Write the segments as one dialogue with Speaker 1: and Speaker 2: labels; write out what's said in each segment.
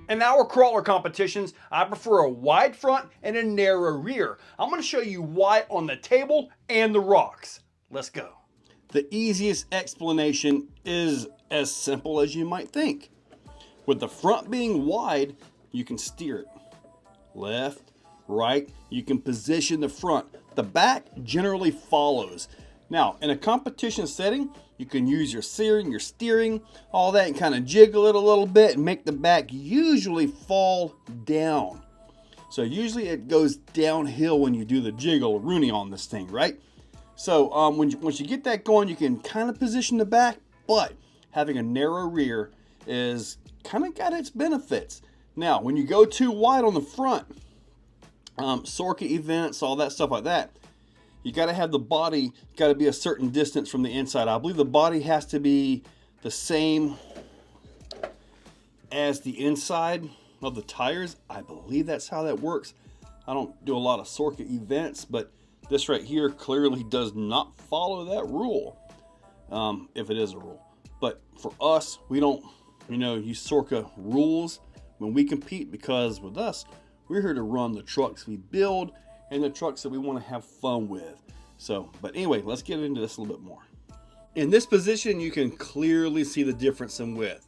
Speaker 1: In our crawler competitions, I prefer a wide front and a narrow rear. I'm going to show you why on the table and the rocks. Let's go. The easiest explanation is as simple as you might think. With the front being wide, you can steer it. Left, right, you can position the front. The back generally follows. Now, in a competition setting, you can use your steering, all that, and kind of jiggle it a little bit and make the back usually fall down. So usually it goes downhill when you do the jiggle Rooney on this thing, right? So once you get that going, you can kind of position the back, but having a narrow rear is kind of got its benefits. Now, when you go too wide on the front, circuit events, all that stuff like that, you got to have the body, got to be a certain distance from the inside. I believe the body has to be the same as the inside of the tires. I believe that's how that works. I don't do a lot of circuit events, but this right here clearly does not follow that rule, if it is a rule. But for us, we don't, use circuit rules when we compete, because with us, we're here to run the trucks we build and the trucks that we want to have fun with. So, but anyway, let's get into this a little bit more. In this position, you can clearly see the difference in width.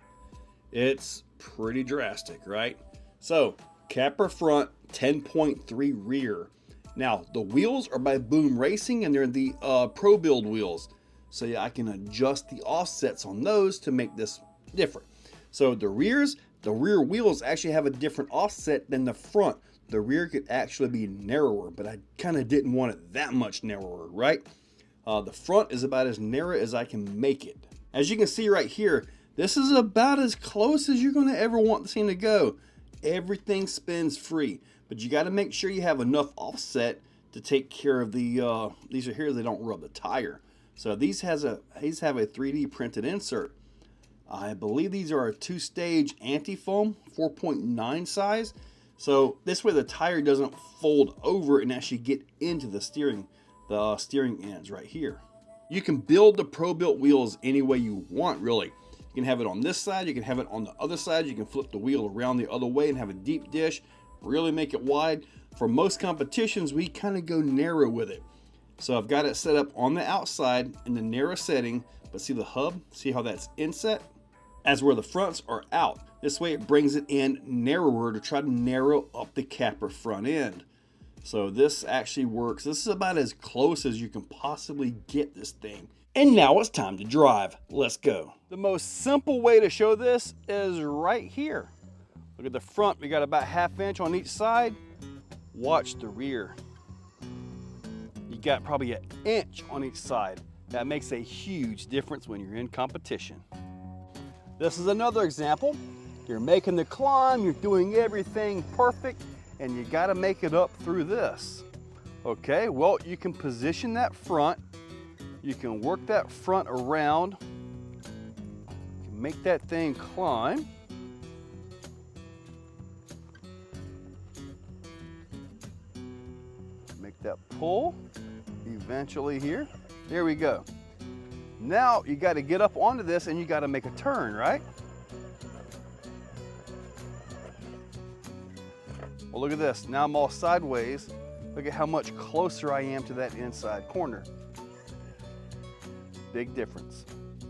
Speaker 1: It's pretty drastic, right? So, Capra front, 10.3 rear. Now, the wheels are by Boom Racing, and they're the Pro Build wheels. So yeah, I can adjust the offsets on those to make this different. So the rear wheels actually have a different offset than the front. The rear could actually be narrower, but I kind of didn't want it that much narrower, right? The front is about as narrow as I can make it. As you can see right here, this is about as close as you're going to ever want the thing to go. Everything spins free, but you got to make sure you have enough offset to take care of the, these are here, they don't rub the tire. So these have a 3D printed insert. I believe these are a 2-stage anti-foam, 4.9 size. So this way the tire doesn't fold over and actually get into the steering ends right here. You can build the Pro-Built wheels any way you want, really. You can have it on this side, you can have it on the other side, you can flip the wheel around the other way and have a deep dish, really make it wide. For most competitions, we kind of go narrow with it. So I've got it set up on the outside in the narrow setting, but see the hub, see how that's inset? As where the fronts are out. This way it brings it in narrower to try to narrow up the Capra front end. So this actually works. This is about as close as you can possibly get this thing. And now it's time to drive. Let's go. The most simple way to show this is right here. Look at the front, we got about 1/2 inch on each side. Watch the rear. You got probably 1 inch on each side. That makes a huge difference when you're in competition. This is another example. You're making the climb, you're doing everything perfect, and you gotta make it up through this. Okay, well, you can position that front, you can work that front around, you can make that thing climb. Make that pull, eventually here. There we go. Now you got to get up onto this and you got to make a turn, right? Well, look at this. Now I'm all sideways. Look at how much closer I am to that inside corner. Big difference.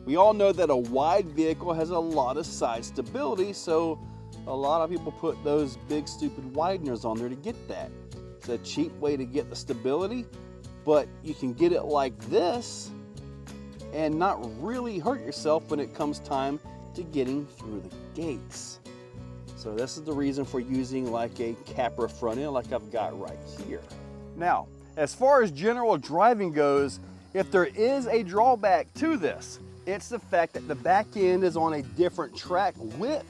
Speaker 1: We all know that a wide vehicle has a lot of side stability, so a lot of people put those big stupid wideners on there to get that. It's a cheap way to get the stability, but you can get it like this and not really hurt yourself when it comes time to getting through the gates. So this is the reason for using like a Capra front end like I've got right here. Now, as far as general driving goes, if there is a drawback to this, it's the fact that the back end is on a different track width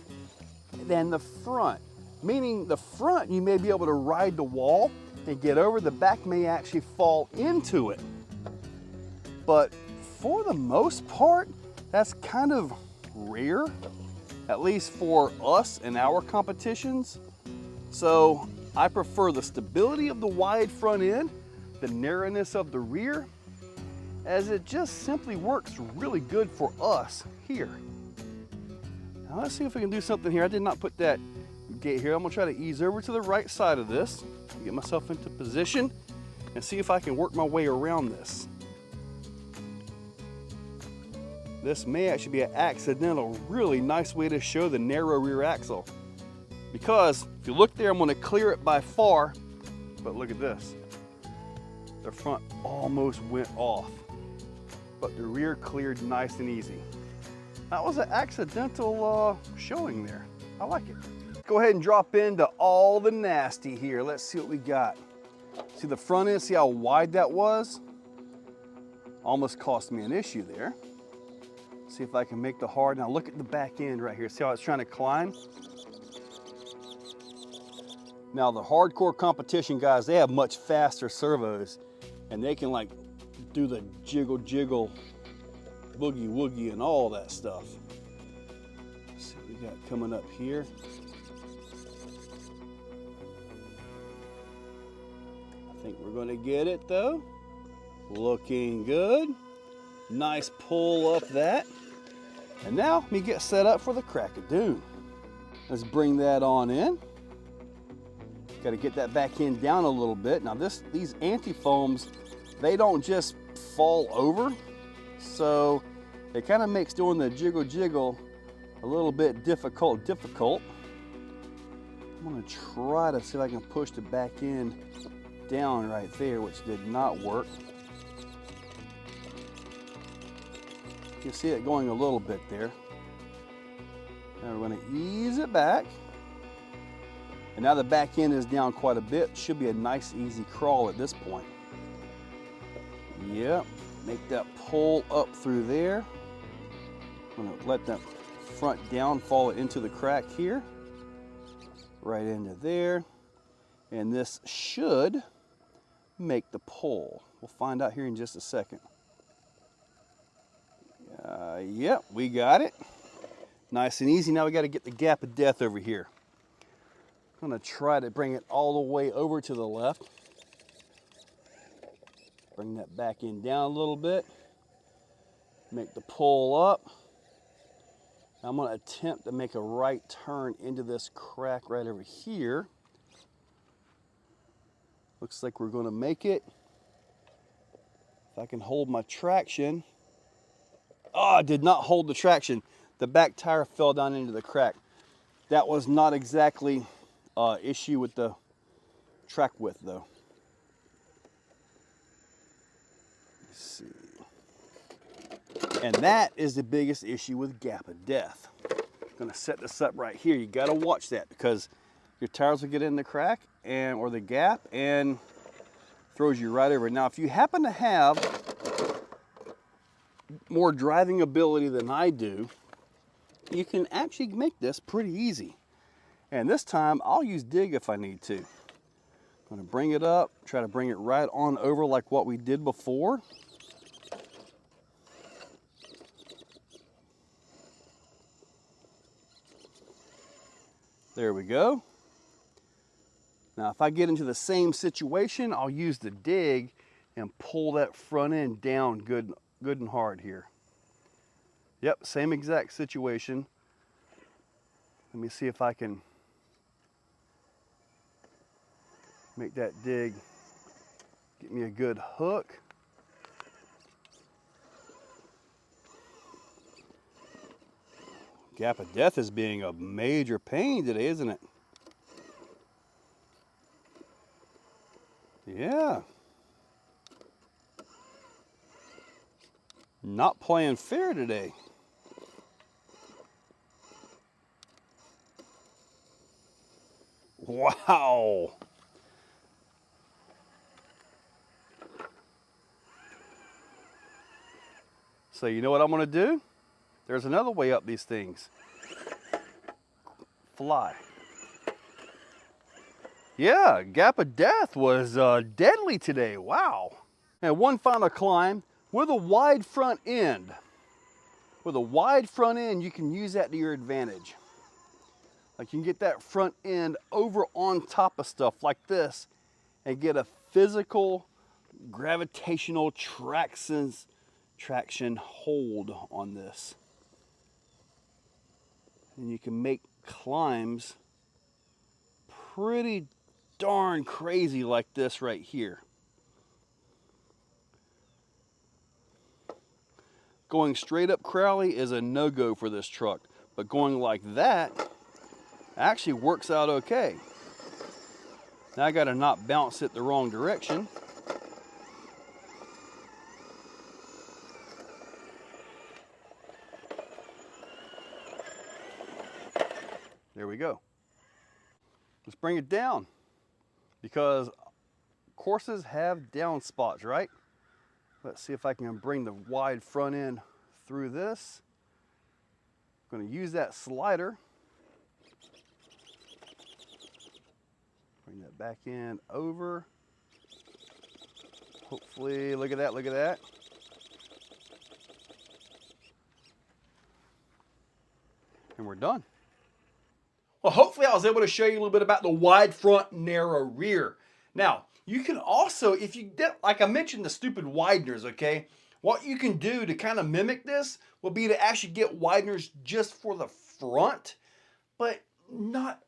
Speaker 1: than the front. Meaning the front, you may be able to ride the wall and get over, the back may actually fall into it. But for the most part, that's kind of rare, at least for us in our competitions. So I prefer the stability of the wide front end, the narrowness of the rear, as it just simply works really good for us here. Now let's see if we can do something here. I did not put that gate here. I'm gonna try to ease over to the right side of this, get myself into position, and see if I can work my way around this. This may actually be an accidental, really nice way to show the narrow rear axle. Because if you look there, I'm gonna clear it by far, but look at this. The front almost went off, but the rear cleared nice and easy. That was an accidental showing there. I like it. Go ahead and drop into all the nasty here. Let's see what we got. See the front end, see how wide that was? Almost cost me an issue there. See if I can make the hard. Now look at the back end right here. See how it's trying to climb? Now the hardcore competition guys, they have much faster servos and they can like do the jiggle jiggle, boogie woogie and all that stuff. Let's see what we got coming up here. I think we're gonna get it though. Looking good. Nice pull up that. And now let me get set up for the crack of doom. Let's bring that on in. Got to get that back end down a little bit. Now these anti-foams, they don't just fall over. So it kind of makes doing the jiggle jiggle a little bit difficult. I'm gonna try to see if I can push the back end down right there, which did not work. You can see it going a little bit there. Now we're going to ease it back. And now the back end is down quite a bit. Should be a nice easy crawl at this point. Yep, make that pull up through there. I'm going to let that front downfall into the crack here. Right into there. And this should make the pull. We'll find out here in just a second. Yep, we got it. Nice and easy. Now we got to get the gap of death over here. I'm going to try to bring it all the way over to the left. Bring that back in down a little bit. Make the pull up. I'm going to attempt to make a right turn into this crack right over here. Looks like we're going to make it. If I can hold my traction. Oh, I did not hold the traction. The back tire fell down into the crack. That was not exactly an issue with the track width though. Let's see. And that is the biggest issue with gap of death. I'm gonna set this up right here. You gotta watch that because your tires will get in the crack or the gap and throws you right over. Now, if you happen to have more driving ability than I do, you can actually make this pretty easy. And this time I'll use dig if I need to. I'm going to bring it up, try to bring it right on over like what we did before. There we go. Now if I get into the same situation, I'll use the dig and pull that front end down good and hard here. Yep, same exact situation. Let me see if I can make that dig get me a good hook. Gap of death is being a major pain today, isn't it? Yeah. Not playing fair today. Wow. So you know what I'm going to do? There's another way up these things. Fly. Yeah, gap of death was deadly today. Wow. And one final climb with a wide front end. With a wide front end, you can use that to your advantage. Like you can get that front end over on top of stuff like this and get a physical gravitational traction hold on this. And you can make climbs pretty darn crazy like this right here. Going straight up Crowley is a no-go for this truck, but going like that actually works out okay. Now I gotta not bounce it the wrong direction. There we go. Let's bring it down, because courses have down spots, right? Let's see if I can bring the wide front end through this. I'm going to use that slider. Bring that back end over. Hopefully, look at that, look at that. And we're done. Well, hopefully I was able to show you a little bit about the wide front, narrow rear. Now, you can also, if you did, like I mentioned, the stupid wideners, okay? What you can do to kind of mimic this will be to actually get wideners just for the front, but not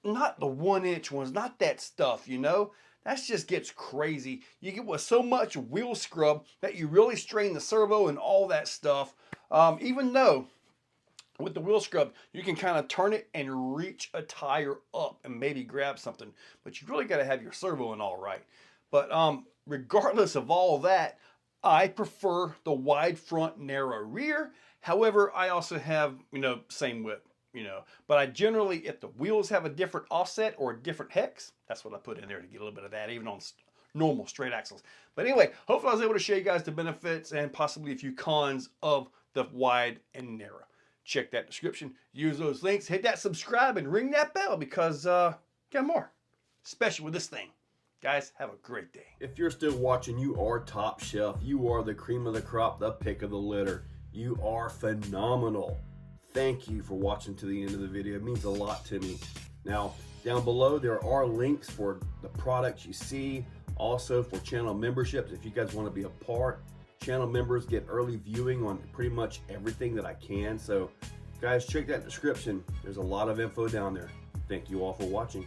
Speaker 1: the 1-inch ones, not that stuff, you know? That just gets crazy. You get with so much wheel scrub that you really strain the servo and all that stuff. Even though with the wheel scrub, you can kind of turn it and reach a tire up and maybe grab something, but you really got to have your servo in all right. But regardless of all that, I prefer the wide front, narrow rear. However, I also have, you know, same width, you know, but I generally, if the wheels have a different offset or a different hex, that's what I put in there to get a little bit of that, even on normal straight axles. But anyway, hopefully I was able to show you guys the benefits and possibly a few cons of the wide and narrow. Check that description, use those links, hit that subscribe and ring that bell, because got more, especially with this thing. Guys, have a great day. If you're still watching, you are top shelf. You are the cream of the crop, the pick of the litter. You are phenomenal. Thank you for watching to the end of the video. It means a lot to me. Now, down below, there are links for the products you see, also for channel memberships. If you guys want to be a part, channel members get early viewing on pretty much everything that I can. So guys, check that description. There's a lot of info down there. Thank you all for watching.